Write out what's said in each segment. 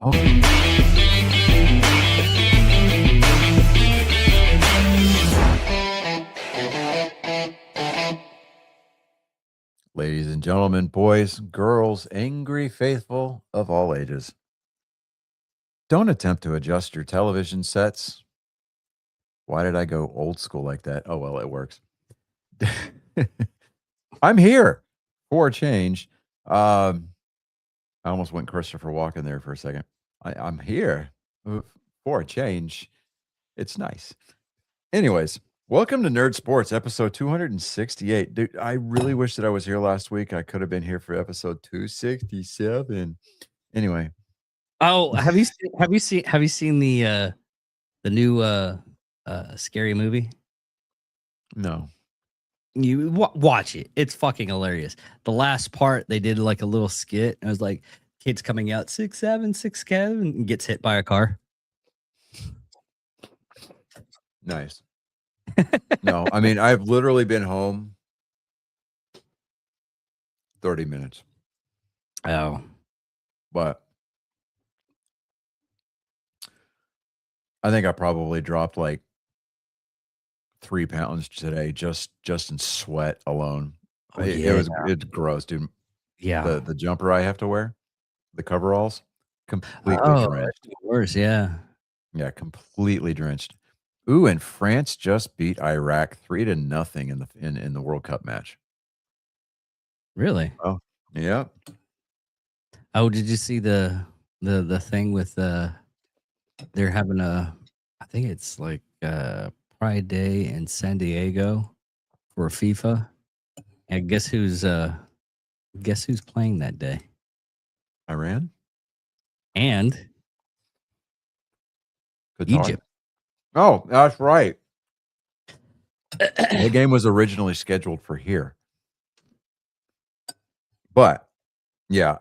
Okay. Ladies and gentlemen, boys, girls, angry faithful of all ages, don't attempt to adjust your television sets. Why did I go old school like that? Oh, well, it works. I'm here for a change. I almost went Christopher Walken there for a second. I'm here for a change. It's nice. Anyways, welcome to Nerd Sports, episode 268. Dude, I really wish that I was here last week. I could have been here for episode 267. Anyway. Oh, have you seen the new scary movie? No. You watch it. It's fucking hilarious. The last part they did like a little skit. And it was like kids coming out 6'7", and gets hit by a car. Nice. No, I mean, I've literally been home 30 minutes. Oh. But I think I probably dropped like 3 pounds today just in sweat alone. Oh, It's gross, dude. Yeah. The jumper I have to wear, the coveralls, completely drenched. Worse, yeah. Yeah, completely drenched. Ooh, and France just beat Iraq 3-0 in the World Cup match. Really? Oh, yeah. Oh, did you see the thing with they're having I think it's like Pride Day in San Diego for FIFA. And guess who's playing that day? Iran? And Qatar? Egypt. Oh, that's right. The game was originally scheduled for here. But yeah,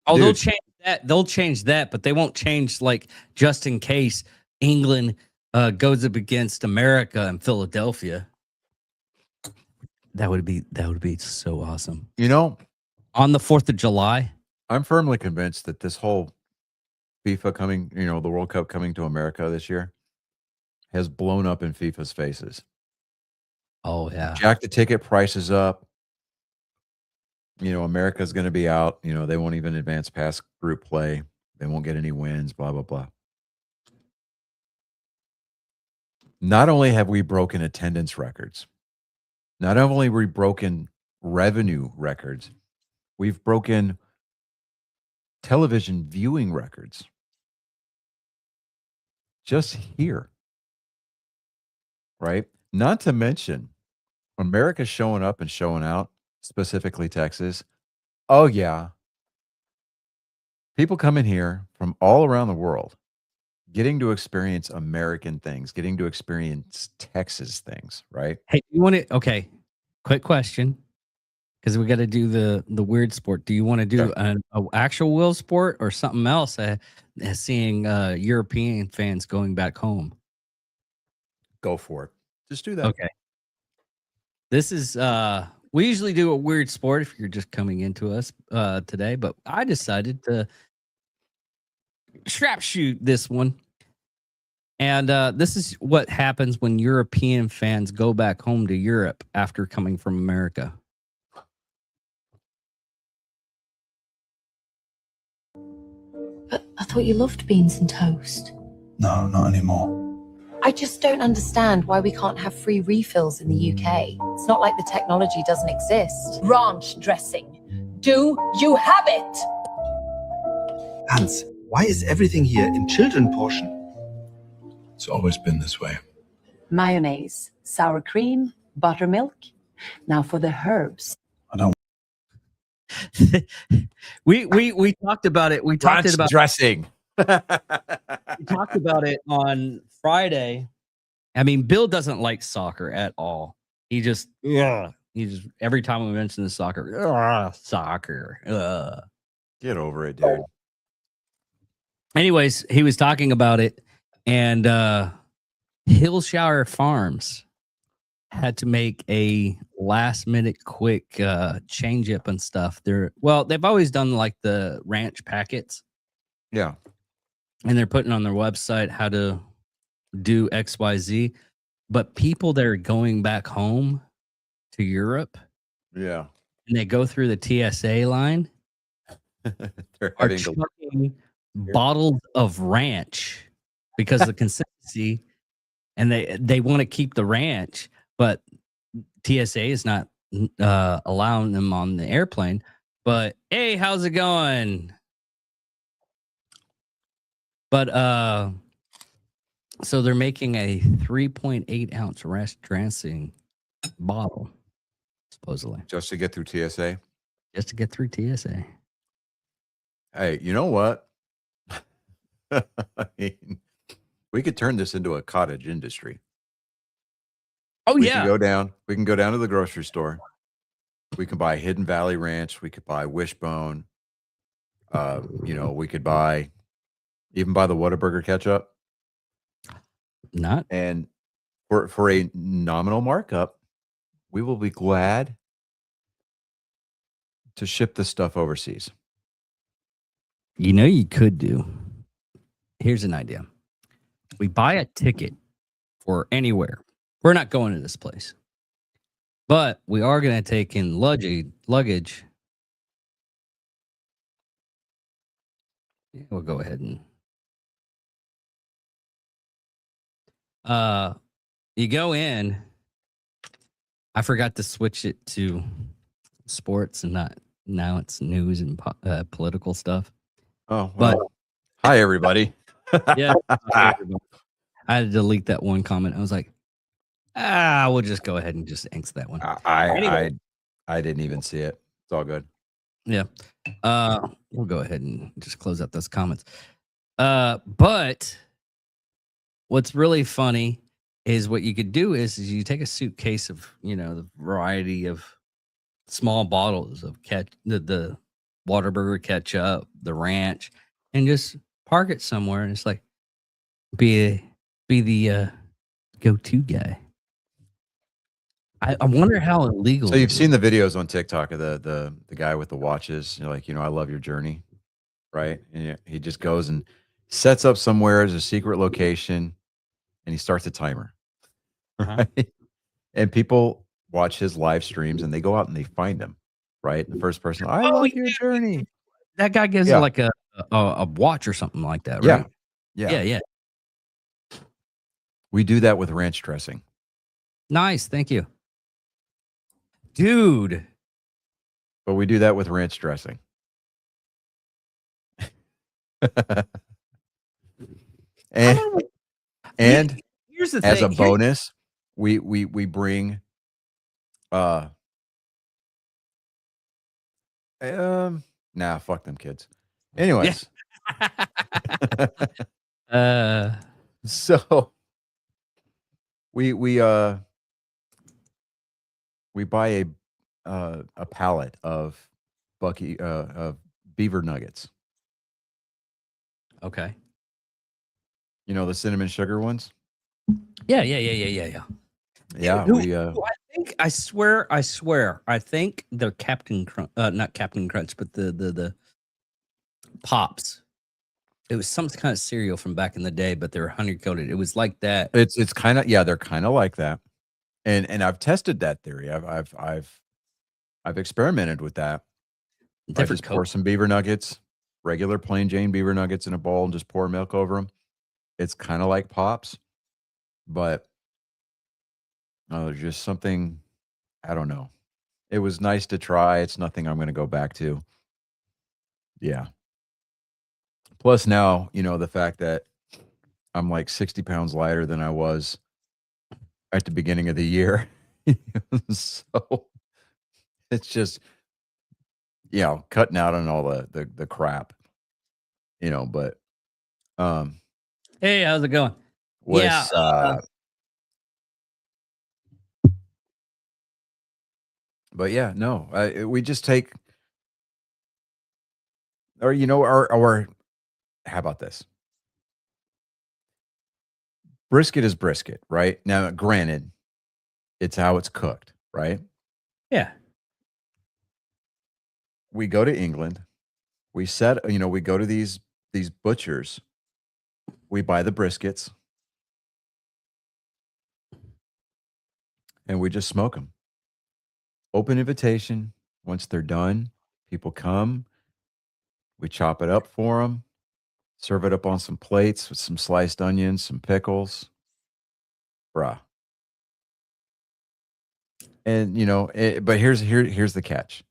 they'll change that. They'll change that, but they won't change like just in case England goes up against America in Philadelphia. That would be so awesome. You know, on the 4th of July. I'm firmly convinced that this whole FIFA coming, the World Cup coming to America this year has blown up in FIFA's faces. Oh, yeah. Jack the ticket prices up. America's going to be out. They won't even advance past group play. They won't get any wins, blah, blah, blah. Not only have we broken attendance records, not only have we broken revenue records, we've broken television viewing records. Just here. Right? Not to mention, America's showing up and showing out, specifically Texas. Oh, yeah. People coming here from all around the world, getting to experience American things, getting to experience Texas things, right? Hey, you want to? Okay, quick question, because we got to do the weird sport. Do you want to do an actual wheel sport or something else? Seeing European fans going back home. Go for it. Just do that. Okay. This is we usually do a weird sport if you're just coming into us today, but I decided to strap shoot this one. And this is what happens when European fans go back home to Europe after coming from America. But I thought you loved beans and toast. No, not anymore. I just don't understand why we can't have free refills in the UK. It's not like the technology doesn't exist. Ranch dressing. Do you have it? Hans, why is everything here in children portion? It's always been this way. Mayonnaise, sour cream, buttermilk. Now for the herbs. I don't. we talked about it. We talked about dressing. We talked about it on Friday. I mean, Bill doesn't like soccer at all. He just every time we mention the soccer. Get over it, dude. Anyways, he was talking about it, and Hillshire Farms had to make a last minute quick change up and stuff. They've always done like the ranch packets. Yeah. and they're putting on their website how to do XYZ. But people that are going back home to Europe Yeah. and they go through the TSA line They're are having to chucking bottles of ranch because of the consistency, and they want to keep the ranch, but TSA is not allowing them on the airplane. But hey, how's it going? But so they're making a 3.8 ounce ranch dressing bottle, supposedly, just to get through TSA. just to get through TSA. Hey, you know what? I mean, we could turn this into a cottage industry. Oh We yeah, can go down. We can go down to the grocery store. We can buy Hidden Valley Ranch. We could buy Wishbone. We could buy the Whataburger ketchup, not and for a nominal markup, we will be glad to ship this stuff overseas. you could do. Here's an idea. We buy a ticket for anywhere. We're not going to this place, but we are going to take in luggage. Yeah, we'll go ahead and you go in. I forgot to switch it to sports and not now it's news and political stuff. Oh, But well, hi everybody. yeah, I had to delete that one comment. I was like, we'll just go ahead and just inks that one. Anyway. I didn't even see it. It's all good. Yeah. We'll go ahead and just close out those comments. But what's really funny is what you could do is you take a suitcase of, the variety of small bottles of the Whataburger ketchup, the ranch, and just park it somewhere, and it's like be the go-to guy. I wonder how illegal. So you've seen the videos on TikTok of the guy with the watches. You're like, I love your journey, right? And he just goes and sets up somewhere as a secret location, and he starts a timer, Uh-huh. right? And people watch his live streams, and they go out and they find him, right? The first person, I love your journey. That guy gives Yeah. it like a watch or something like that, Yeah. right? Yeah. Yeah. We do that with ranch dressing. Nice, thank you, dude. But we do that with ranch dressing. and Here's the as thing. a bonus, we bring fuck them kids. Anyways. So we buy a pallet of of beaver nuggets. Okay. The cinnamon sugar ones? Yeah. Yeah, Who- we I think I swear. I think the Captain Crunch, not Captain Crunch, but the Pops. It was some kind of cereal from back in the day, but they were honey coated. It was like that. it's kind of, they're kind of like that. And I've tested that theory. I've experimented with that. I Different just pour coat. some beaver nuggets, regular plain Jane beaver nuggets in a bowl, and just pour milk over them. It's kind of like Pops, but there's just something, I don't know. It was nice to try. It's nothing I'm going to go back to. Yeah. Plus now, the fact that I'm like 60 pounds lighter than I was at the beginning of the year. So it's just, cutting out on all the crap, but Hey, how's it going? was, Yeah, but yeah, no, we just take, or how about this? Brisket is brisket, right? Now, granted, it's how it's cooked, right? Yeah. We go to England. We we go to these these butchers, we buy the briskets and we just smoke them. Open invitation. Once they're done, people come. We chop it up for them, serve it up on some plates with some sliced onions, some pickles. Bruh. And, you know, but here's the catch.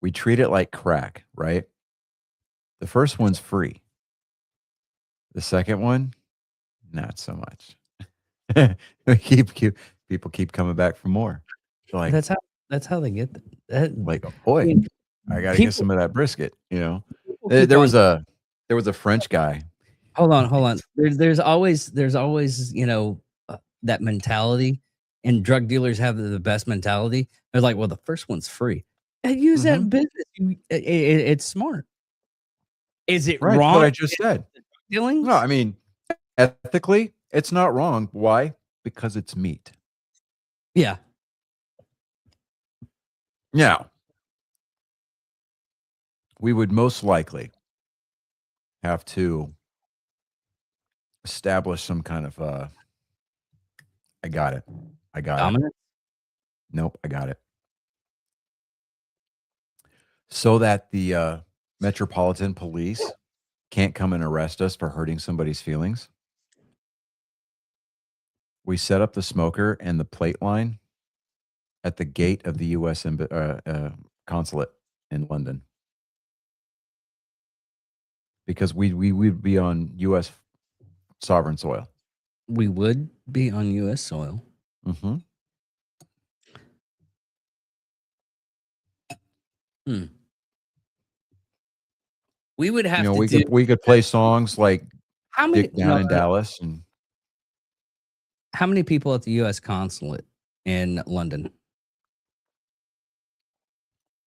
We treat it like crack, right? The first one's free. The second one, not so much. People keep coming back for more. Like, That's how they get that. like, oh boy, mean, I gotta people- get some of that brisket. You know, people there, keep there on- was a French guy. Hold on. There's always you know that mentality, and drug dealers have the best mentality. They're like, well, the first one's free. And use that in business. It's smart. Is it Right, wrong? what I just said. Dealing? No, I mean, ethically, it's not wrong. Why? Because it's meat. Yeah. Now, we would most likely have to establish some kind of I got it. Dominant. Nope, I got it. So that the Metropolitan Police can't come and arrest us for hurting somebody's feelings. We set up the smoker and the plate line at the gate of the U.S. consulate in London, because we would be on U.S. sovereign soil. We would be on U.S. soil. Mm-hmm. We would have You know, to we could play songs like how many Dick Down in Dallas, and how many people at the U.S. consulate in London?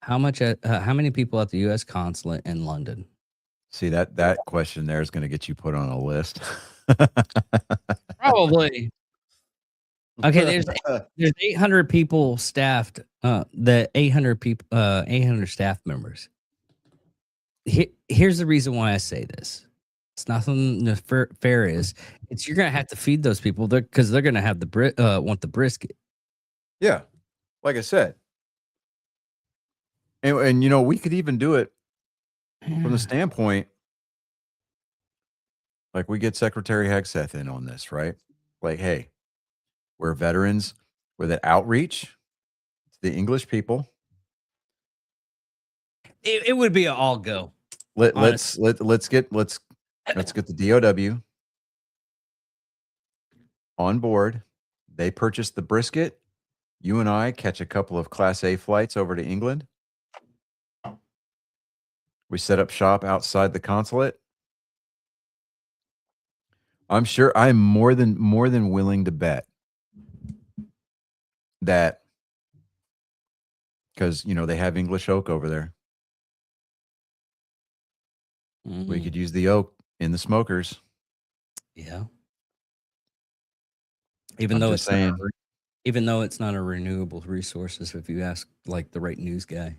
How many people at the U.S. consulate in London? see that question there is going to get you put on a list. Probably. Okay, there's 800 people staffed. The 800 people, 800 staff members. Here's the reason why I say this. It's nothing nefarious. It's you're gonna have to feed those people because they're gonna have want the brisket. Yeah, like I said, and you know, we could even do it from the standpoint, like we get Secretary Hegseth in on this, right? Like, hey, we're veterans with an outreach to the English people. It would be an all go. Let's get the DOW on board. They purchase the brisket. You and I catch a couple of Class A flights over to England. We set up shop outside the consulate. I'm sure I'm more than willing to bet that, because you know they have English oak over there. We could use the oak in the smokers. Yeah. Even I'm though just it's not, saying. even though it's not a renewable resources, if you ask like the right news guy.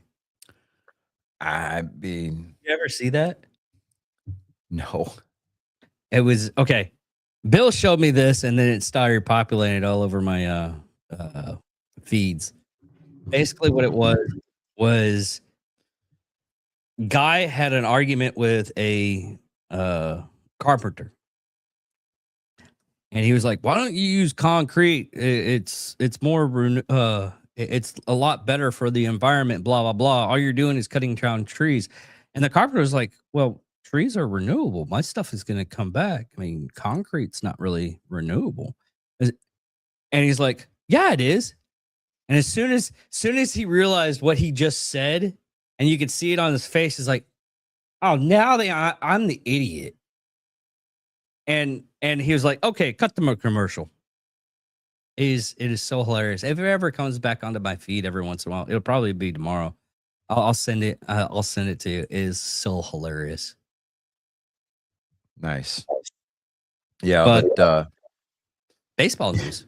I mean, You ever see that? no. It was okay. Bill showed me this, and then it started populating all over my feeds. Basically, what it was guy had an argument with a carpenter, and he was like, "Why don't you use concrete? It's more it's a lot better for the environment." Blah blah blah. All you're doing is cutting down trees, and the carpenter was like, "Well, trees are renewable. My stuff is going to come back. I mean, concrete's not really renewable." And he's like, "Yeah, it is." And as soon as he realized what he just said, and you could see it on his face, he's like, "Oh, now I'm the idiot." And he was like, "Okay, cut the commercial." It is so hilarious. If it ever comes back onto my feed every once in a while, it'll probably be tomorrow. I'll send it. I'll send it to you. It is so hilarious. Nice. Yeah, But- but Baseball news.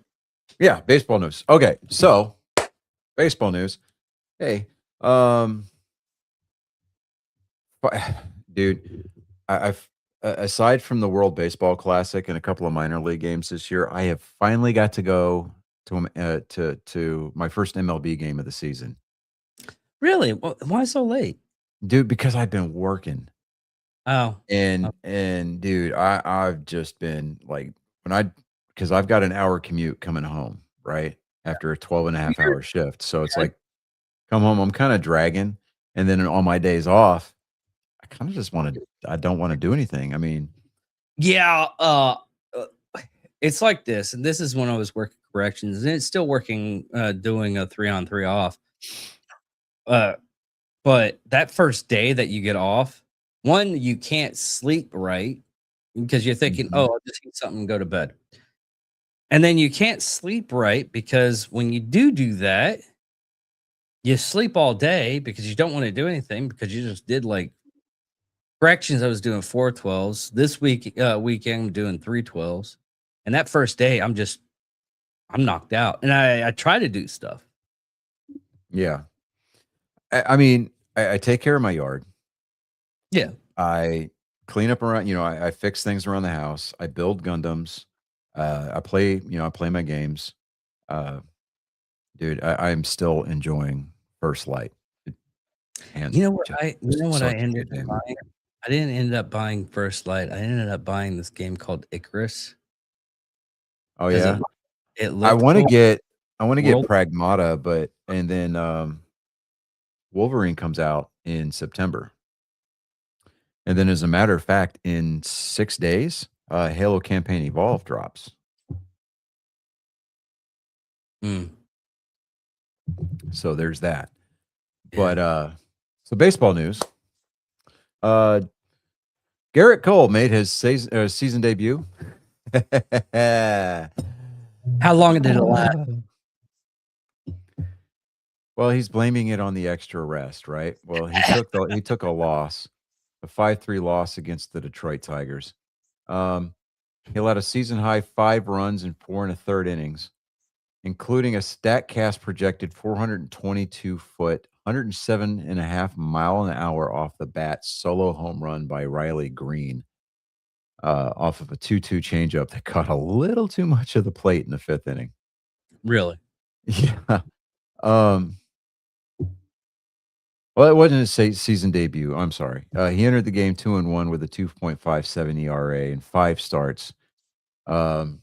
yeah, baseball news. Okay, so baseball news. Hey, dude, I've aside from the World Baseball Classic and a couple of minor league games this year, I have finally got to go to my first MLB game of the season. Really? Why so late? Dude, because I've been working. Oh, And dude, I've just been like because I've got an hour commute coming home, right? After a 12 and a half hour shift. So it's okay. like come home, I'm kind of dragging. And then on my days off, I kind of just I don't want to do anything. I mean, Yeah, it's like this, and this is when I was working corrections, and it's still working, doing a 3-on-3 off. But that first day that you get off, one, you can't sleep right because you're thinking, mhm. "Oh, I'll just eat something and go to bed." And then you can't sleep right because when you do that, you sleep all day because you don't wanna do anything because you just did, like corrections, I was doing 4 12s. This weekend, I'm doing 3 12s. And that first day, I'm knocked out, and I try to do stuff. Yeah. I mean, I take care of my yard. Yeah. I clean up around, I fix things around the house. I build Gundams. I play my games. Uh, dude, I'm still enjoying First Light. And You know what I such a ended good up game. buying? I didn't end up buying First Light. I ended up buying this game called Icarus Oh because yeah. it I looked want to cool. get I want to get World Pragmata, and then Wolverine comes out in September. And then as a matter of fact, in 6 days, Halo Campaign Evolved drops. Mm, So there's that. yeah. But so baseball news. Uh Garrett Cole made his season debut. How long did it last? Well, he's blaming it on the extra rest, right? Well, he took a loss, a 5-3 loss against the Detroit Tigers. He allowed a season high 5 runs in 4 and a third innings, including a StatCast projected 422-foot, 107.5 mile an hour off the bat solo home run by Riley Green, off of a 2-2 changeup that caught a little too much of the plate in the 5th inning. Really? Yeah. Um, well, it wasn't his season debut. I'm sorry. He entered the game 2-1 with a 2.57 ERA and 5 starts. Um,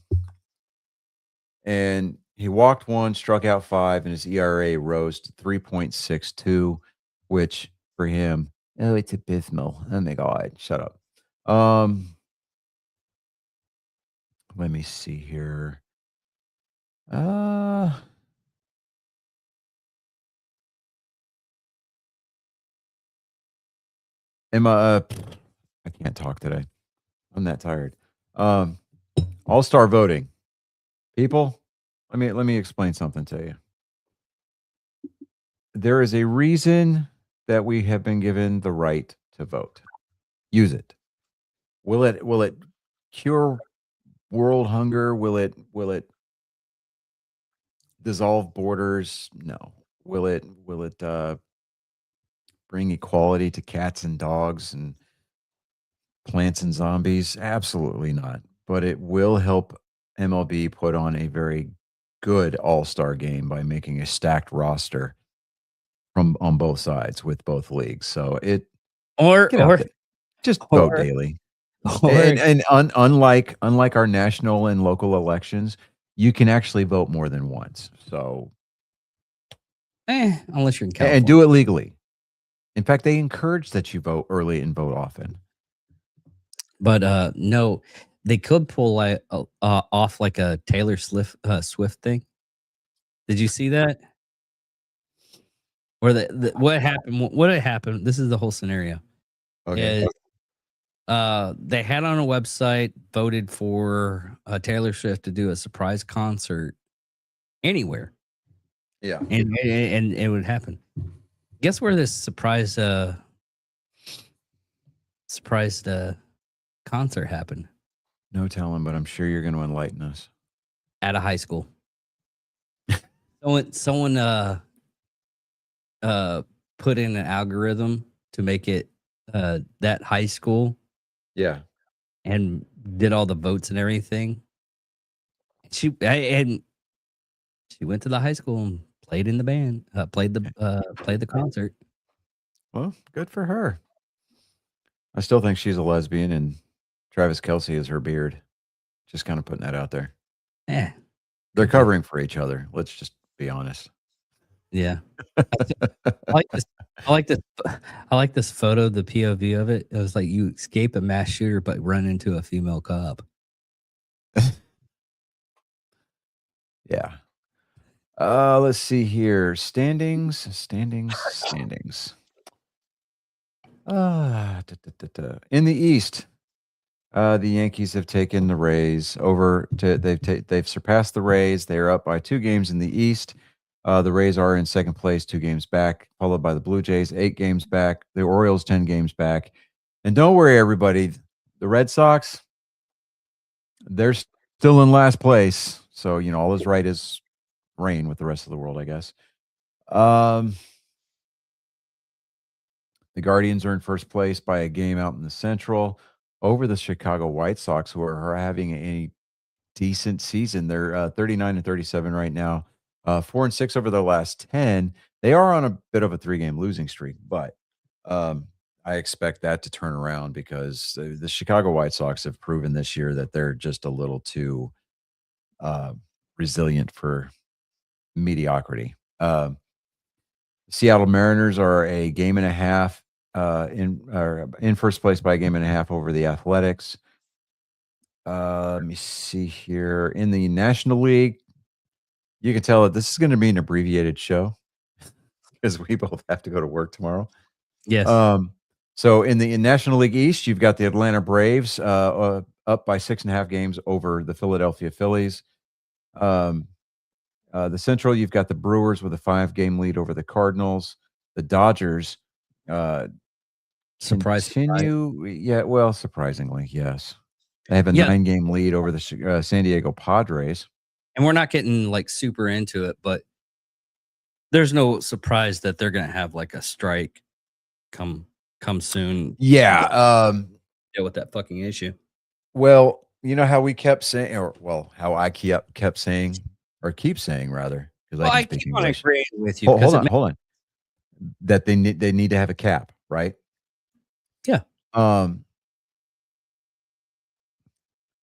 and he walked 1, struck out 5, and his ERA rose to 3.62, which for him, oh, it's abysmal. Oh my God, shut up. Let me see here. Uh, am I can't talk today. I'm that tired. Um, All-star voting. People, let me explain something to you. There is a reason that we have been given the right to vote. Use it. Will it cure world hunger? Will it dissolve borders? No. Will it bring equality to cats and dogs and plants and zombies? Absolutely not. But it will help MLB put on a very good all-star game by making a stacked roster from on both sides with both leagues. So Or get out there. Just vote or daily. or Unlike our national and local elections, you can actually vote more than once. So unless you're in and California. do it legally. In fact, they encourage that you vote early and vote often. But no, they could pull off like a Taylor Swift thing. Did you see that? Or what happened? What had happened? This is the whole scenario. Okay. Is they had on a website voted for Taylor Swift to do a surprise concert anywhere, Yeah. and it would happen. Guess where this surprise concert happened? No telling, but I'm sure you're going to enlighten us. At a high school. Someone put in an algorithm to make it that high school Yeah. and did all the votes and everything. And she went to the high school and played in the band, played the concert. Well, good for her. I still think she's a lesbian, and Travis Kelce is her beard. Just kind of putting that out there. Yeah, They're good for- covering for each other. Let's just be honest. yeah. I like this. I like this. I like this photo, the POV of it. It was like you escape a mass shooter, but run into a female cop. Yeah. Let's see here. Standings. In the East, the Yankees have taken the Rays over to they've surpassed the Rays. They're up by 2 games in the East. The Rays are in second place, 2 games back, followed by the Blue Jays, 8 games back. The Orioles, 10 games back. And don't worry, everybody. The Red Sox, they're still in last place. So, all is right is rain with the rest of the world, I guess. The Guardians are in first place by a game out in the Central over the Chicago White Sox, who are having a decent season. They're 39 and 37 right now, 4 and 6 over the last 10. They are on a bit of a 3-game losing streak, but I expect that to turn around because the Chicago White Sox have proven this year that they're just a little too resilient for mediocrity. Seattle Mariners are a game and a half in first place by a game and a half over the Athletics. Let me see here. In the National League, you can tell that this is going to be an abbreviated show because we both have to go to work tomorrow. Yes. So in the National League East, you've got the Atlanta Braves up by 6.5 games over the Philadelphia Phillies. The Central, you've got the Brewers with a 5-game lead over the Cardinals. The Dodgers continue. Yeah, well, surprisingly, yes. They have a 9-game lead over the San Diego Padres. And we're not getting like super into it, but there's no surprise that they're going to have like a strike come soon. Yeah. Deal with that fucking issue. Well, you know how we kept saying, how I kept saying, or keep saying rather, because I can speak English. Agreeing with you. Hold on. That they need to have a cap, right? Yeah.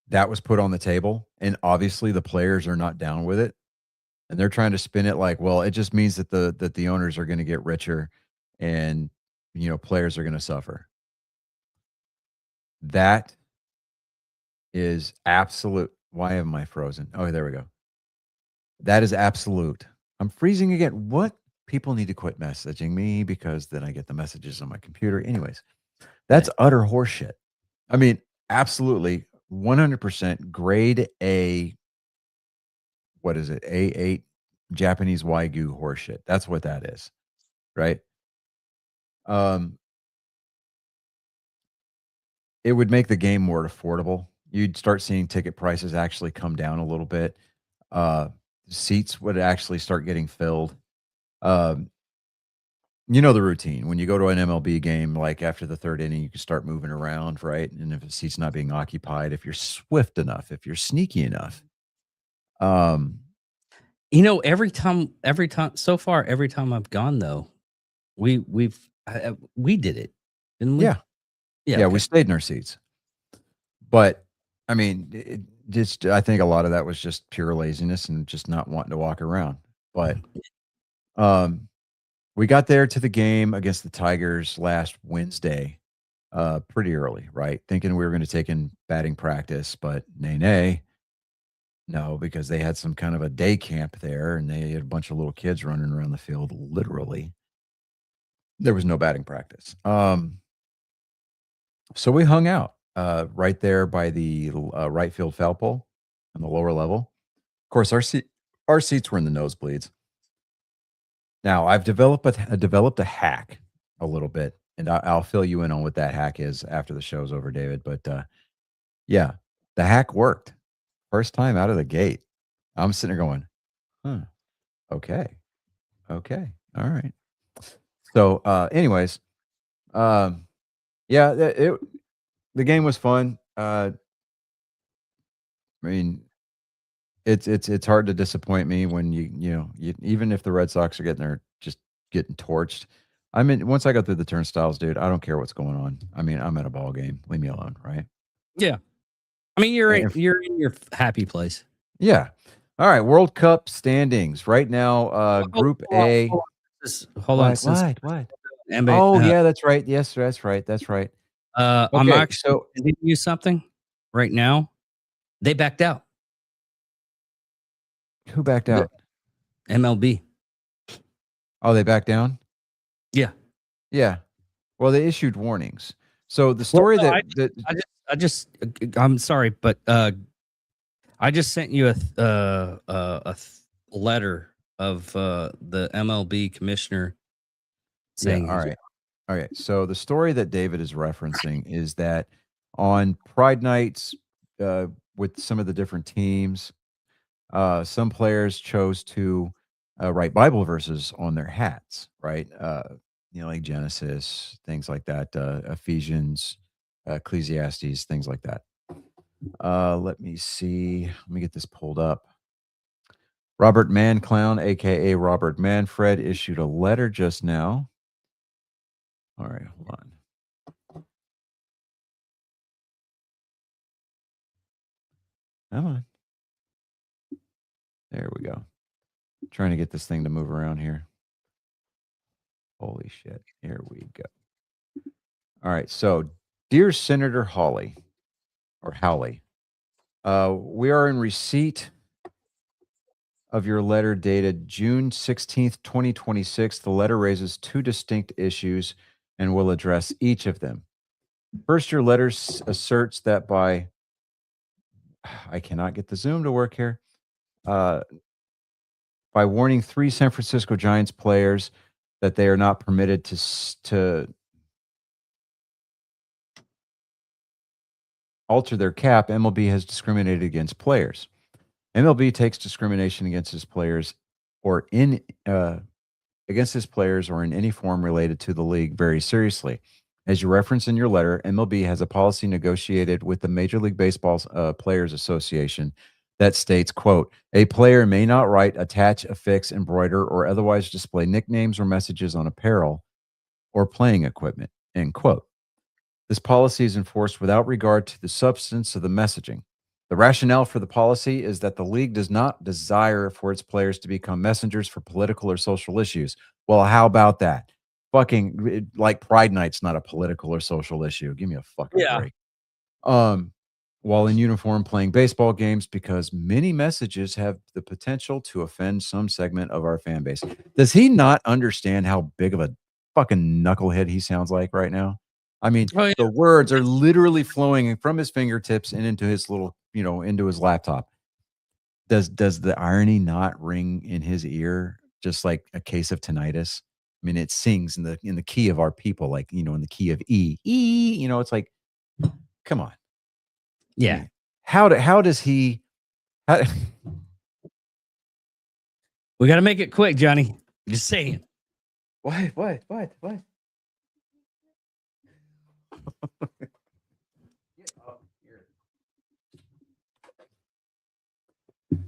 That was put on the table, and obviously the players are not down with it, and they're trying to spin it like, well, it just means that the owners are going to get richer, and players are going to suffer. That is absolute. Why am I frozen? Oh, there we go. That is absolute. I'm freezing again. What? People need to quit messaging me because then I get the messages on my computer. Anyways, that's utter horseshit. I mean, absolutely 100% grade A. What is it? A8 Japanese Wagyu horseshit. That's what that is. Right? It would make the game more affordable. You'd start seeing ticket prices actually come down a little bit. Seats would actually start getting filled. You know the routine. When you go to an MLB game, like after the 3rd inning, you can start moving around, right? And if a seat's not being occupied, if you're swift enough, if you're sneaky enough. Every time so far, every time I've gone though, we did it, didn't we? Yeah. Okay. We stayed in our seats. But I mean, I think a lot of that was just pure laziness and just not wanting to walk around. But we got there to the game against the Tigers last Wednesday, pretty early, right? Thinking we were going to take in batting practice, but no, because they had some kind of a day camp there, and they had a bunch of little kids running around the field, literally. There was no batting practice. So we hung out right there by the right field foul pole on the lower level. Of course, our seats were in the nosebleeds. Now, I've developed a hack a little bit, and I'll fill you in on what that hack is after the show's over, David. But yeah, the hack worked. First time out of the gate. I'm sitting there going, okay, all right. So anyways, yeah, the game was fun. I mean, it's hard to disappoint me when even if the Red Sox are getting torched. I mean, once I go through the turnstiles, dude, I don't care what's going on. I mean, I'm at a ball game. Leave me alone, right? Yeah. I mean, you're And if- you're in your happy place. yeah. All right. World Cup standings right now. Group A. Hold on. What? NBA, Oh, yeah, that's right. Yes, that's right. That's right. I'm Okay, actually so sending you something right now. They backed out. who backed The- out? MLB. Oh, they backed down? Yeah. Yeah. Well, they issued warnings. So the story no, I'm sorry, but I just sent you a letter of the MLB commissioner saying, all right. All right. So the story that David is referencing is that on Pride nights with some of the different teams, some players chose to write Bible verses on their hats, right? Like Genesis, things like that, Ephesians, Ecclesiastes, things like that. Let me see. Let me get this pulled up. Robert Manclown, aka Robert Manfred, issued a letter just now. All right, hold on. Come on. There we go. Trying to get this thing to move around here. Holy shit. Here we go. All right. So, dear Senator Hawley, or Howley, we are in receipt of your letter dated June 16th, 2026. The letter raises two distinct issues and will address each of them. First, your letter asserts that I cannot get the Zoom to work here. By warning 3 San Francisco Giants players that they are not permitted to alter their cap, MLB has discriminated against players. MLB takes discrimination against his players or in any form related to the league very seriously. As you reference in your letter, MLB has a policy negotiated with the Major League Baseball Players Association that states, quote, a player may not write, attach, affix, embroider, or otherwise display nicknames or messages on apparel or playing equipment, end quote. This policy is enforced without regard to the substance of the messaging. The rationale for the policy is that the league does not desire for its players to become messengers for political or social issues. Well, how about that? Fucking like Pride Night's not a political or social issue. Give me a fucking break. While in uniform playing baseball games, because many messages have the potential to offend some segment of our fan base. Does he not understand how big of a fucking knucklehead he sounds like right now? I mean, the words are literally flowing from his fingertips and into his little, into his laptop. Does the irony not ring in his ear just like a case of tinnitus? I mean, it sings in the key of our people, like, in the key of E. It's like, come on. Yeah. How does he? We got to make it quick, Johnny. Just saying. What?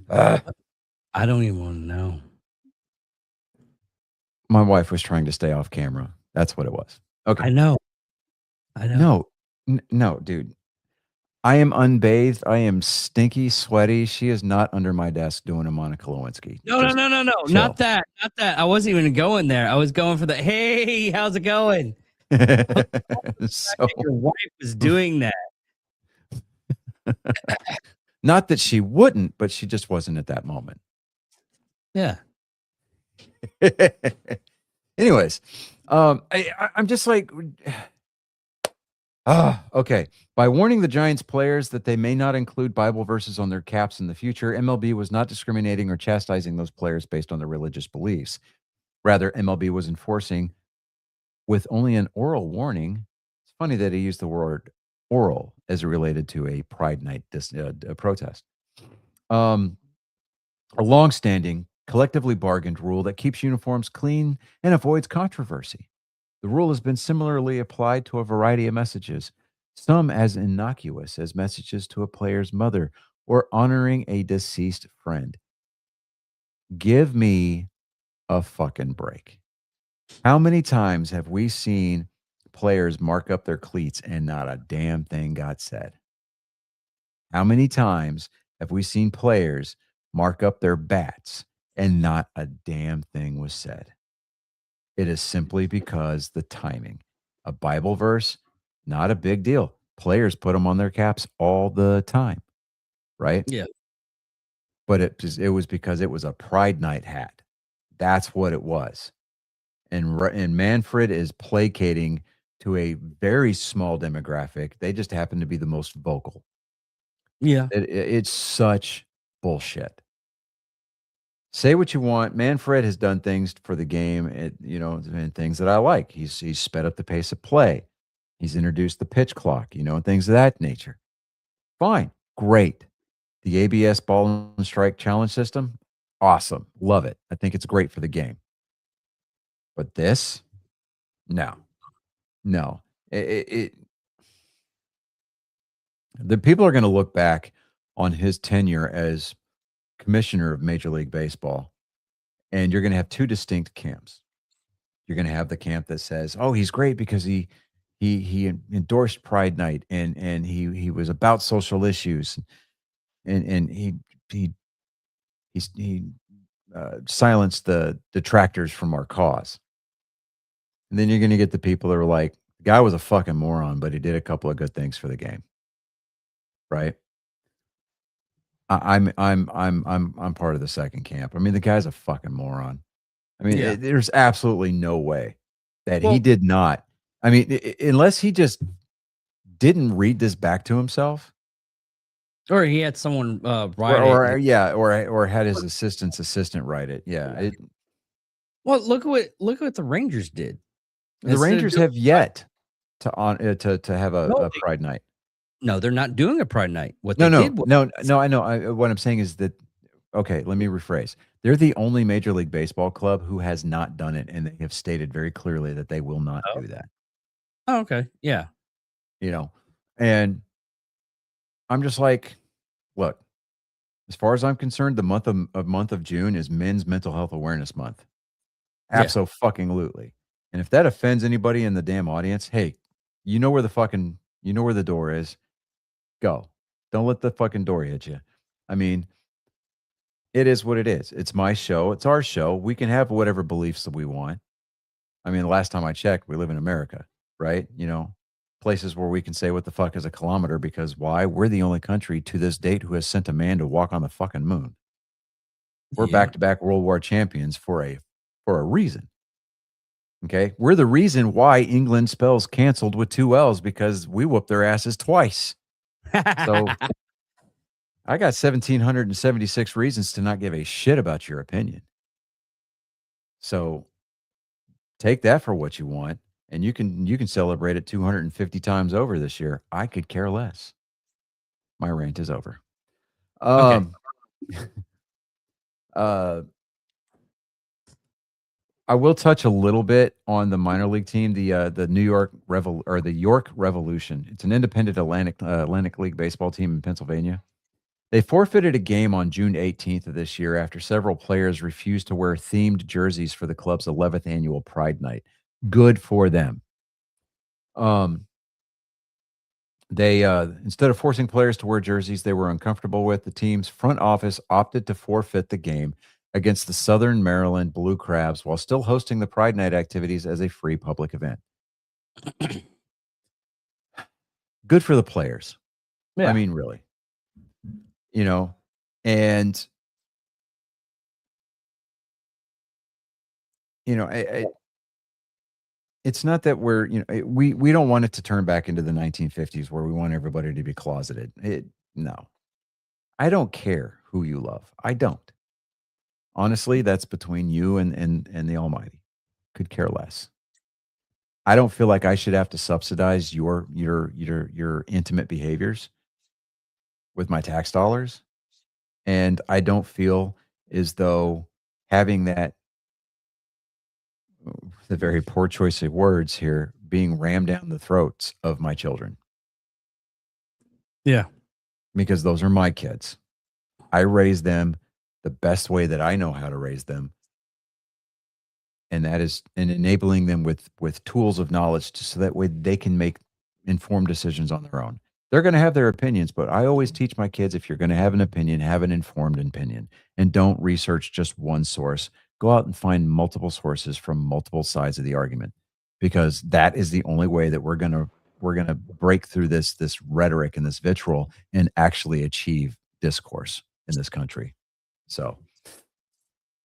I don't even want to know. My wife was trying to stay off camera. That's what it was. Okay. I know. No, dude. I am unbathed. I am stinky, sweaty. She is not under my desk doing a Monica Lewinsky. No. Chill. Not that. I wasn't even going there. I was going for the, hey, how's it going? So, Your wife was doing that. not that she wouldn't, but she just wasn't at that moment. Yeah. Anyways, I'm just like, okay. By warning the Giants players that they may not include Bible verses on their caps in the future, MLB was not discriminating or chastising those players based on their religious beliefs. Rather, MLB was enforcing with only an oral warning. It's funny that he used the word oral as it related to a Pride Night protest. A long-standing, collectively bargained rule that keeps uniforms clean and avoids controversy. The rule has been similarly applied to a variety of messages, some as innocuous as messages to a player's mother or honoring a deceased friend. Give me a fucking break. How many times have we seen players mark up their cleats and not a damn thing got said? How many times have we seen players mark up their bats and not a damn thing was said? It is simply because the timing. A Bible verse, not a big deal. Players put them on their caps all the time, right? Yeah. But it was because it was a Pride Night hat. That's what it was. And Manfred is placating to a very small demographic. They just happen to be the most vocal. Yeah. It's such bullshit. Say what you want. Manfred has done things for the game, and things that I like. He's sped up the pace of play. He's introduced the pitch clock, and things of that nature. Fine, great. The ABS ball and strike challenge system, awesome, love it. I think it's great for the game. But this, no. The people are going to look back on his tenure as commissioner of Major League Baseball, and you're going to have two distinct camps. You're going to have the camp that says, "Oh, he's great because he endorsed Pride Night and he was about social issues and he silenced the detractors from our cause." And then you're going to get the people that are like, "The guy was a fucking moron, but he did a couple of good things for the game." Right? I'm part of the second camp. I mean, the guy's a fucking moron. I mean, Yeah. there's absolutely no way that he Well- did not. I mean, unless he just didn't read this back to himself, Or he had someone write or it. yeah, or had his assistant write it. Yeah, Well, look what the Rangers did. the Instead of Rangers doing- have yet to have No, a Pride Night. No, they're not doing a Pride Night. What No, they no, did was, no. I know. What I'm saying is that. Okay, let me rephrase. They're the only Major League Baseball club who has not done it, and they have stated very clearly that they will not do that. Oh, okay. Yeah. And I'm just like, look, as far as I'm concerned, the month of June is Men's Mental Health Awareness Month. Yeah. Absolutely. And if that offends anybody in the damn audience, hey, you know where the door is. Go. Don't let the fucking door hit you. I mean, it is what it is. It's my show. It's our show. We can have whatever beliefs that we want. I mean, the last time I checked, we live in America, right? Places where we can say what the fuck is a kilometer because why? We're the only country to this date who has sent a man to walk on the fucking moon. We're Yeah. back-to-back World War champions for a reason. Okay? We're the reason why England spells canceled with 2 L's because we whooped their asses twice. So I got 1,776 reasons to not give a shit about your opinion. So take that for what you want, and you can celebrate it 250 times over this year. I could care less. My rant is over. Okay. I will touch a little bit on the minor league team, the York Revolution. It's an independent Atlantic League baseball team in Pennsylvania. They forfeited a game on June 18th of this year after several players refused to wear themed jerseys for the club's 11th annual Pride Night. Good for them. They instead of forcing players to wear jerseys they were uncomfortable with, the team's front office opted to forfeit the game against the Southern Maryland Blue Crabs while still hosting the Pride Night activities as a free public event. Good for the players. Yeah. I mean, really. And it's not that we're, we don't want it to turn back into the 1950s where we want everybody to be closeted. No. I don't care who you love. I don't. Honestly, that's between you and the Almighty. Could care less. I don't feel like I should have to subsidize your intimate behaviors with my tax dollars. And I don't feel as though having that, the very poor choice of words here, being rammed down the throats of my children. Yeah. because those are my kids. I raise them the best way that I know how to raise them. And that is in enabling them with tools of knowledge so that way they can make informed decisions on their own. They're going to have their opinions, but I always teach my kids, if you're going to have an opinion, have an informed opinion, and don't research just one source. Go out and find multiple sources from multiple sides of the argument, because that is the only way that we're going to break through this rhetoric and this vitriol and actually achieve discourse in this country. So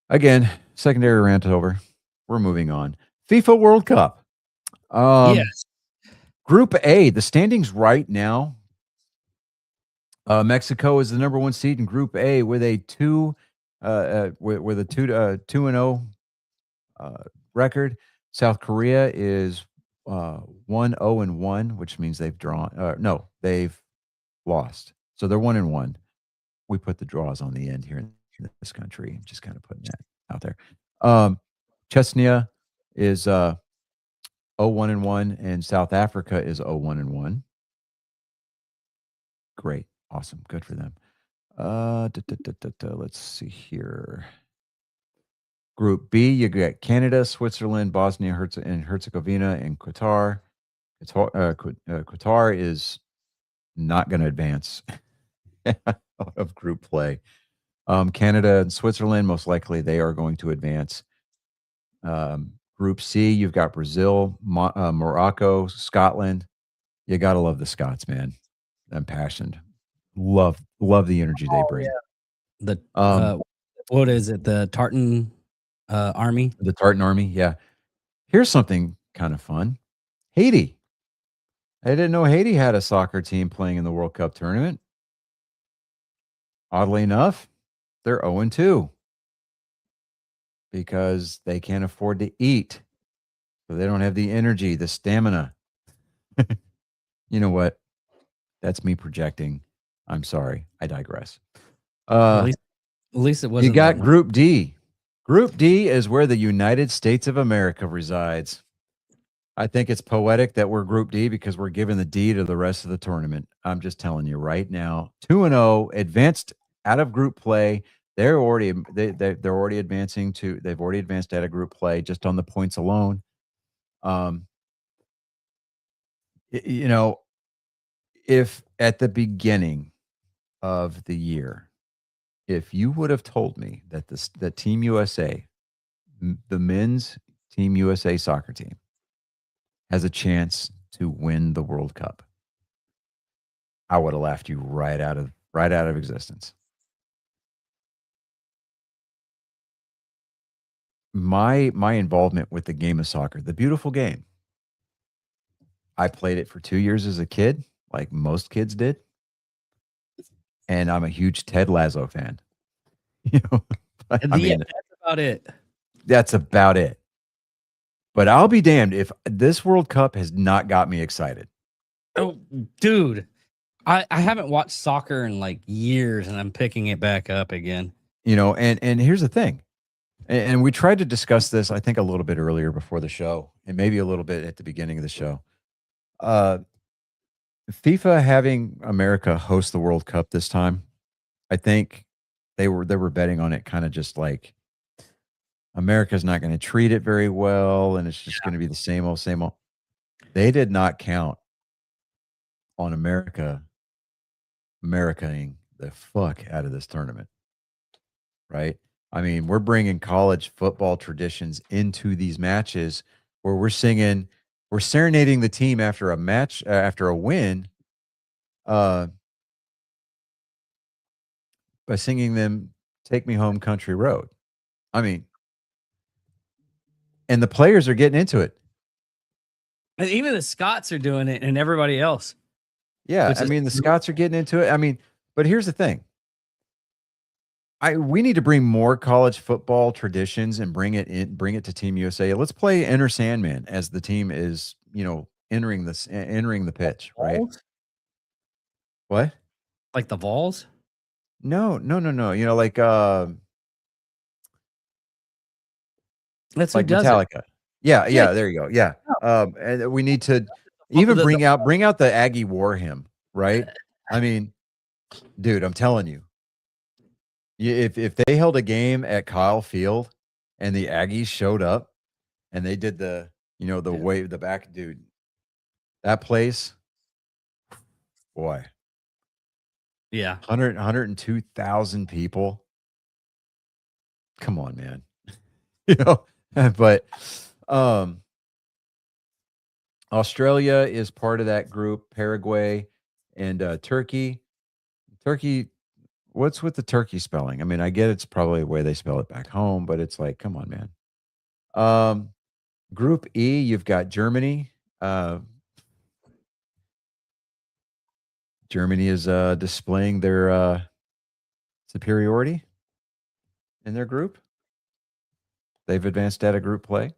again, secondary rant over. We're moving on. FIFA World Cup. Yes. Group A, the standings right now. Mexico is the number 1 seed in Group A with a 2-0 record. South Korea is 1-0-1, which means they've drawn. No, they've lost. So they're 1-1. We put the draws on the end here in this country. Just kind of putting that out there. Chechnya is 0-1-1, and South Africa is 0-1-1. Great. Awesome. Good for them. Let's see here. Group B, you got Canada, Switzerland, Bosnia and Herzegovina, and Qatar. Qatar is not going to advance out of group play. Canada and Switzerland, most likely they are going to advance. Group C, you've got Brazil, Morocco, Scotland. You got to love the Scots, man. I'm passionate. Love the energy they bring. The what is it? The Tartan Army? The Tartan Army, yeah. Here's something kind of fun. Haiti. I didn't know Haiti had a soccer team playing in the World Cup tournament. Oddly enough, they're 0-2 because they can't afford to eat. So they don't have the energy, the stamina. You know what? That's me projecting. I'm sorry. I digress. At least it wasn't. You got Group D. Group D is where the United States of America resides. I think it's poetic that we're Group D because we're giving the D to the rest of the tournament. I'm just telling you right now. 2-0, advanced out of group play. They're already advancing to. They've already advanced out of group play just on the points alone. You know, if at the beginning of the year, if you would have told me that that Team USA, the men's Team USA soccer team, has a chance to win the World Cup, I would have laughed you right out of existence. My involvement with the game of soccer, the beautiful game. I played it for 2 years as a kid, like most kids did. And I'm a huge Ted Lasso fan. You know, That's about it. That's about it. But I'll be damned if this World Cup has not got me excited. Oh, dude. I haven't watched soccer in like years, and I'm picking it back up again. You know, and here's the thing. And we tried to discuss this, I think, a little bit earlier before the show, and maybe a little bit at the beginning of the show. FIFA having America host the World Cup this time, I think they were betting on it kind of just like America's not going to treat it very well, and it's just going to be the same old, same old. They did not count on Americaing the fuck out of this tournament, right? I mean, we're bringing college football traditions into these matches where we're serenading the team after a match, after a win, by singing them "Take Me Home, Country Road." I mean, and the players are getting into it. And even the Scots are doing it, and everybody else. Yeah, I mean, the Scots are getting into it. I mean, but here's the thing. We need to bring more college football traditions and bring it to Team USA. Let's play Enter Sandman as the team is, entering the pitch, right? What? Like the Vols? No. Like That's like who does Metallica. it. Yeah, there you go. Yeah. And we need to even bring out the Aggie War hymn, right? I mean, dude, I'm telling you, if they held a game at Kyle Field and the Aggies showed up and they did the the Yeah. wave the back, dude, that place, boy, Yeah. 102,000 people. Come on, man. But Australia is part of that group, Paraguay and Turkey. Turkey, what's with the Turkey spelling? I mean, I get it's probably the way they spell it back home, but it's like, come on, man. Group E, you've got Germany. Germany is displaying their superiority in their group. They've advanced out of group play.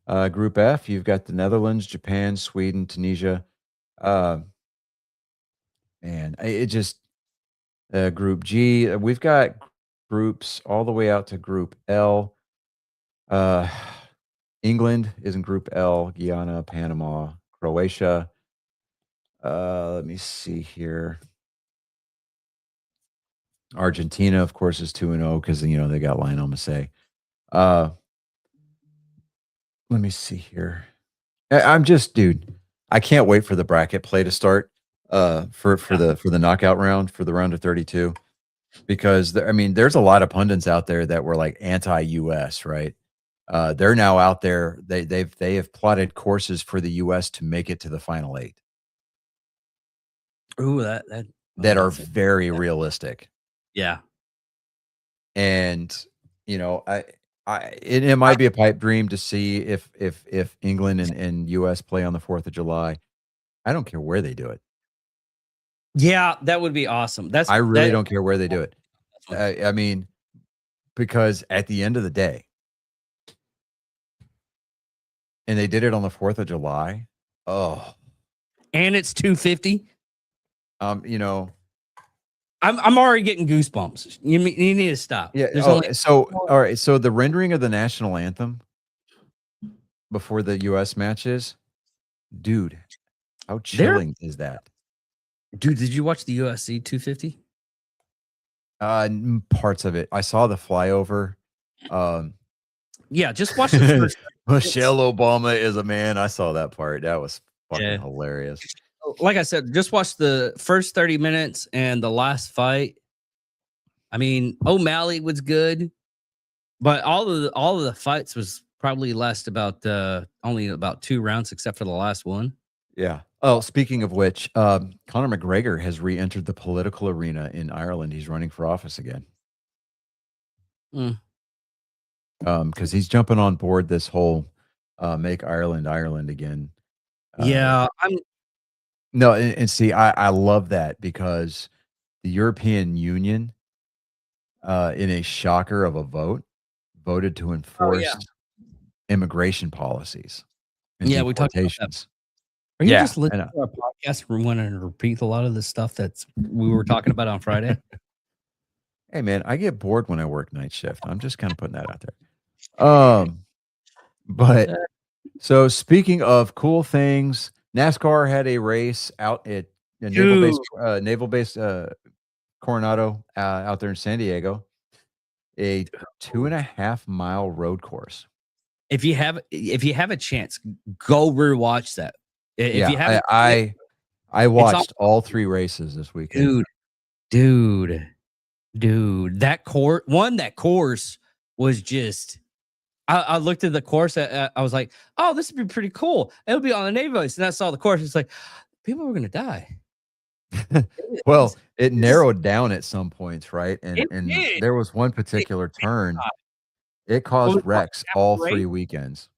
Group F, you've got the Netherlands, Japan, Sweden, Tunisia. Man, it just Group G. We've got groups all the way out to Group L. England is in Group L. Guyana, Panama, Croatia. Let me see here. Argentina, of course, is 2-0 because they got Lionel Messi. Let me see here. I'm just, dude. I can't wait for the bracket play to start. For the knockout round, for the round of 32, because there's a lot of pundits out there that were like anti-US, right? They're now out there. They have plotted courses for the US to make it to the final 8. Ooh, that are very realistic. Yeah. And it might be a pipe dream to see if England and US play on the 4th of July. I don't care where they do it. Yeah, that would be awesome. I really don't care where they do it. I mean, because at the end of the day, and they did it on the 4th of July. Oh, and it's 250. I'm already getting goosebumps. You need to stop. Yeah. All right. So the rendering of the national anthem before the US matches, dude, how chilling is that? Dude, did you watch the USC 250? Parts of it. I saw the flyover. Yeah, just watch the first. Michelle Obama is a man. I saw that part. That was fucking hilarious. Like I said, just watch the first 30 minutes and the last fight. I mean, O'Malley was good, but all of the fights was probably last about only about 2 rounds, except for the last one. Yeah. Oh, speaking of which, Conor McGregor has re-entered the political arena in Ireland. He's running for office again. Because he's jumping on board this whole make Ireland again. Yeah, No, and see, I love that because the European Union, in a shocker of a vote, voted to enforce immigration policies. And yeah, we talked about that. Are you just listening to our podcast and wanting to repeat a lot of the stuff we were talking about on Friday? Hey, man, I get bored when I work night shift. I'm just kind of putting that out there. But so speaking of cool things, NASCAR had a race out at Naval Base Coronado out there in San Diego, a 2.5-mile road course. If you have a chance, go rewatch that. If you haven't, I watched all 3 races this weekend. Dude, that course was just. I looked at the course. I was like, "Oh, this would be pretty cool. It'll be on the Naval Base." And I saw the course. It's like people were gonna die. Well, it narrowed down at some points, right? And there was one particular turn. It caused wrecks all 3 weekends.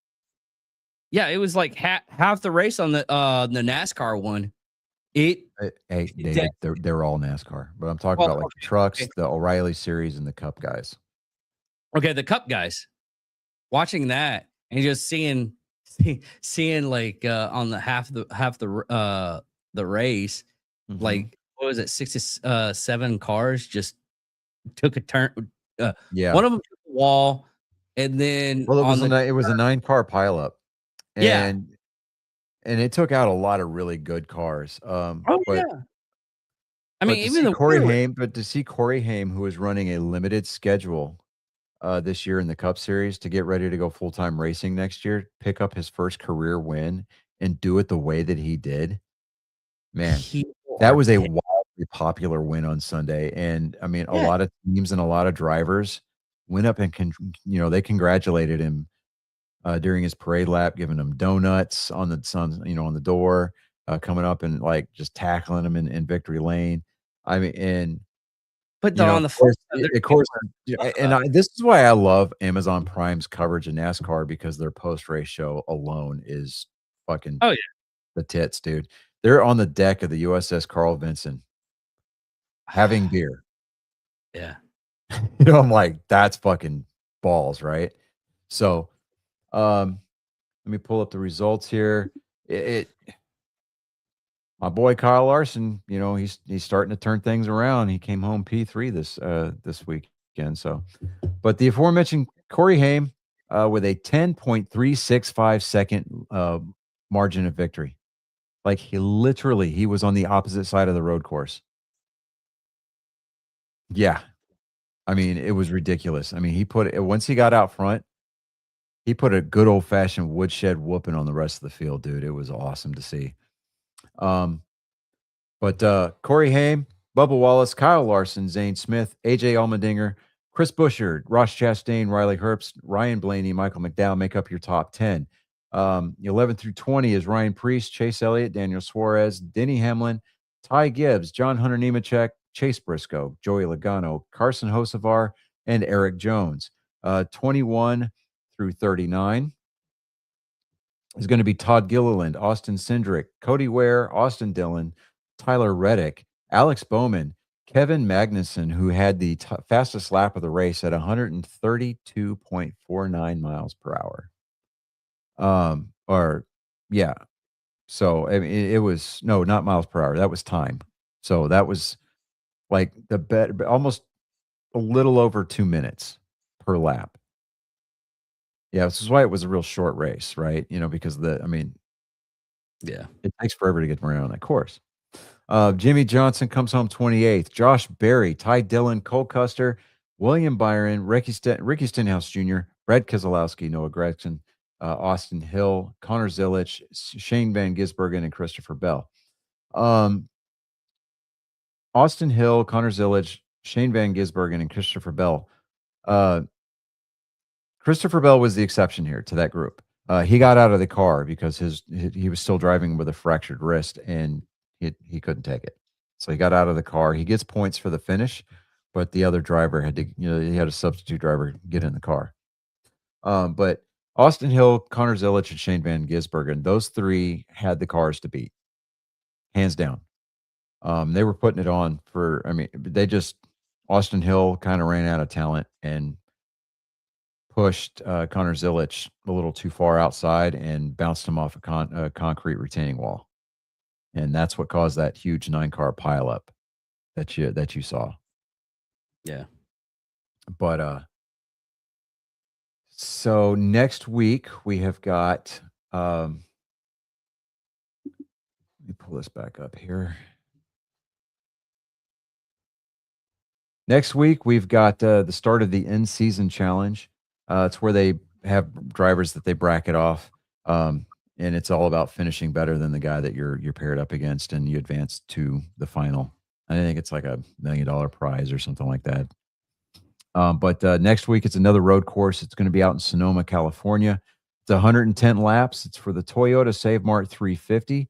Yeah, it was like half the race on the NASCAR one. Hey, David, they're all NASCAR, but I'm talking about like the trucks, the O'Reilly Series, and the Cup guys. Okay, the Cup guys. Watching that and just seeing like on the half the race, like what was it, 67 cars just took a turn. One of them took the wall, and then it was a 9-car pileup. And it took out a lot of really good cars. I But mean, to even see the Corey wheeler. Haim, who is running a limited schedule this year in the Cup Series to get ready to go full time racing next year, pick up his first career win and do it the way that he did, man, People that are was a pissed. wildly popular win on Sunday. And I mean, a Yeah. lot of teams and a lot of drivers went up and they congratulated him during his parade lap, giving him donuts on the sun, on the door, coming up and like just tackling him in victory lane. I mean, and But of on the flip course, side, there's of people course, that are and this is why I love Amazon Prime's coverage of NASCAR because their post race show alone is fucking oh, yeah. the tits, dude. They're on the deck of the USS Carl Vinson having beer. Yeah. I'm like, that's fucking balls, right? So, let me pull up the results here. It my boy Kyle Larson, he's starting to turn things around. He came home P3 this weekend. So, but the aforementioned Corey Haim with a 10.365 second margin of victory. Like he was on the opposite side of the road course. Yeah. I mean, it was ridiculous. I mean, once he got out front, he put a good old fashioned woodshed whooping on the rest of the field, dude. It was awesome to see. But Corey Haim, Bubba Wallace, Kyle Larson, Zane Smith, AJ Allmendinger, Chris Buescher, Ross Chastain, Riley Herbst, Ryan Blaney, Michael McDowell make up your top 10. 11 through 20 is Ryan Preece, Chase Elliott, Daniel Suarez, Denny Hamlin, Ty Gibbs, John Hunter Nemechek, Chase Briscoe, Joey Logano, Carson Hocevar, and Eric Jones. 21 through 39 is going to be Todd Gilliland, Austin Cindric, Cody Ware, Austin Dillon, Tyler Reddick, Alex Bowman, Kevin Magnussen, who had the fastest lap of the race at 132.49 miles per hour. Yeah. So I mean, it was not miles per hour. That was time. So that was like almost a little over 2 minutes per lap. Yeah, this is why it was a real short race, right? Because Yeah. it takes forever to get around that course. Jimmy Johnson comes home 28th. Josh Berry, Ty Dillon, Cole Custer, William Byron, Ricky Stenhouse Jr., Brad Keselowski, Noah Gragson, Austin Hill, Connor Zilisch, Shane Van Gisbergen, and Christopher Bell. Austin Hill, Connor Zilisch, Shane Van Gisbergen, and Christopher Bell. Christopher Bell was the exception here to that group. He got out of the car because he was still driving with a fractured wrist and he couldn't take it. So he got out of the car. He gets points for the finish, but the other driver had to, he had a substitute driver get in the car. But Austin Hill, Connor Zilisch, and Shane Van Gisbergen, those three had the cars to beat, hands down. They were putting it on Austin Hill kind of ran out of talent and pushed Connor Zilisch a little too far outside and bounced him off a concrete retaining wall. And that's what caused that huge 9-car pileup that you saw. Yeah. But so next week we have got let me pull this back up here. Next week we've got the start of the in-season challenge. It's where they have drivers that they bracket off. And it's all about finishing better than the guy that you're paired up against, and you advance to the final. I think it's like $1 million prize or something like that. But next week it's another road course. It's going to be out in Sonoma, California. It's 110 laps. It's for the Toyota Save Mart 350.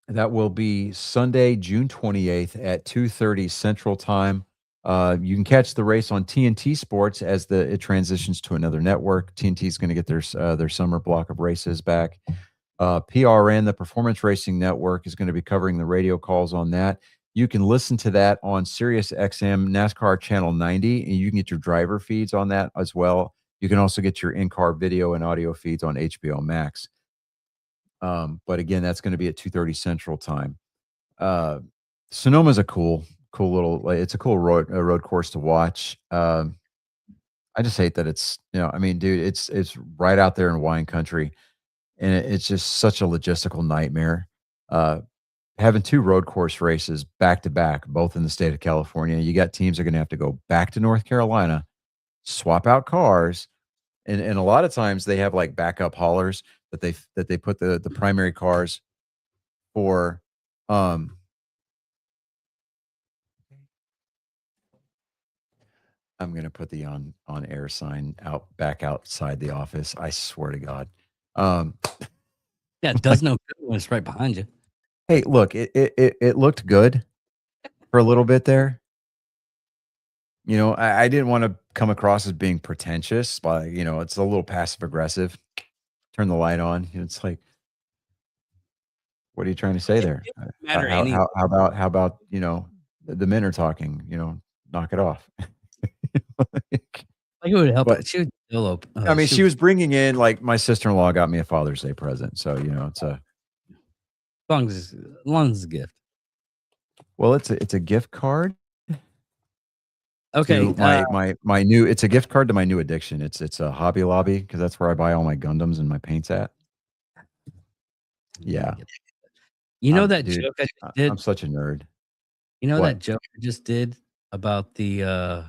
That will be Sunday, June 28th at 2:30 Central Time. You can catch the race on TNT Sports as it transitions to another network. TNT is going to get their summer block of races back. PRN, the Performance Racing Network, is going to be covering the radio calls on that. You can listen to that on Sirius XM NASCAR Channel 90, and you can get your driver feeds on that as well. You can also get your in-car video and audio feeds on HBO Max. But again, that's going to be at 2:30 Central Time. Sonoma's a cool little, it's a cool road course to watch. I just hate that it's, dude, it's right out there in wine country, and it's just such a logistical nightmare. having 2 road course races back to back, both in the state of California. You got teams that are going to have to go back to North Carolina, swap out cars, and a lot of times they have like backup haulers that they put the primary cars for. I'm going to put the on air sign out back outside the office. I swear to God. Yeah, it does no good when it's right behind you. Hey, look, it looked good for a little bit there. You know, I didn't want to come across as being pretentious, but you know, it's a little passive aggressive. Turn the light on. It's like, what are you trying to say there? Matter any. How about you know the men are talking? You know, knock it off. Like it would help. But- She would still open. I mean, she was bringing in like my sister-in-law got me a Father's Day present, so you know, it's a as long as it's a gift. well, it's a gift card. Okay. To my new it's a gift card to my new addiction. It's a Hobby Lobby because that's where I buy all my Gundams and my paints at. Yeah. You know that dude, joke I just did? I'm such a nerd. You know What? that joke I just did about the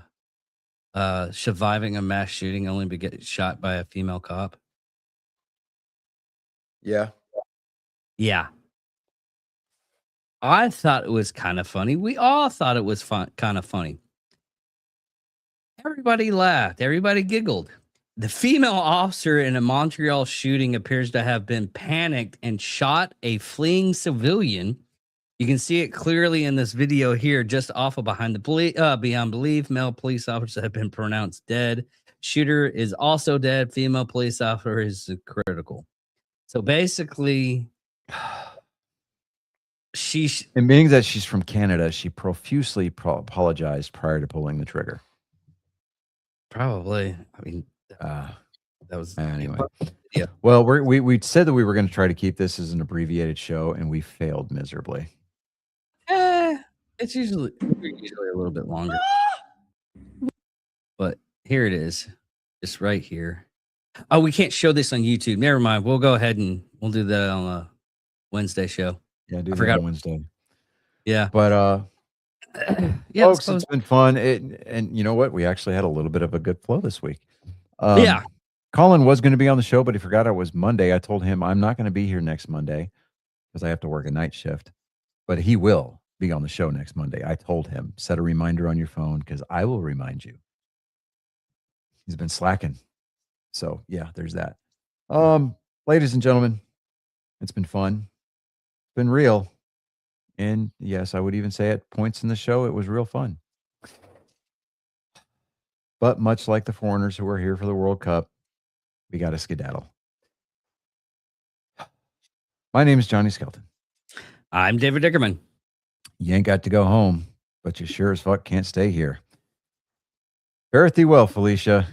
surviving a mass shooting only to get shot by a female cop? Yeah. Yeah. I thought it was kind of funny. We all thought it was kind of funny. Everybody laughed. Everybody giggled. The female officer in a Montreal shooting appears to have been panicked and shot a fleeing civilian. You can see it clearly in this video here, just off of beyond belief. Male police officer have been pronounced dead. Shooter is also dead. Female police officer is critical. So basically, And being that she's from Canada, she profusely apologized prior to pulling the trigger. probably. I mean, Uh, that was anyway. Yeah. Well, we said that we were going to try to keep this as an abbreviated show, and we failed miserably. It's usually a little bit longer. But here it is. Just right here. Oh, we can't show this on YouTube. Never mind. We'll go ahead and we'll do that on a Wednesday show. Yeah, do I that forgot. on Wednesday. Yeah. But Yeah. folks, it's been fun. And you know what? We actually had a little bit of a good flow this week. Yeah. Colin was going to be on the show, but he forgot it was Monday. I told him I'm not going to be here next Monday because I have to work a night shift. But he will be on the show next Monday. I told him, set a reminder on your phone because I will remind you. He's been slacking. So yeah, there's that. Ladies and gentlemen, it's been fun. It's been real. And yes, I would even say at points in the show, it was real fun. But much like the foreigners who are here for the World Cup, we got to skedaddle. My name is Johnny Skelton. I'm David Dickerman. You ain't got to go home, but you sure as fuck can't stay here. Fare thee well, Felicia.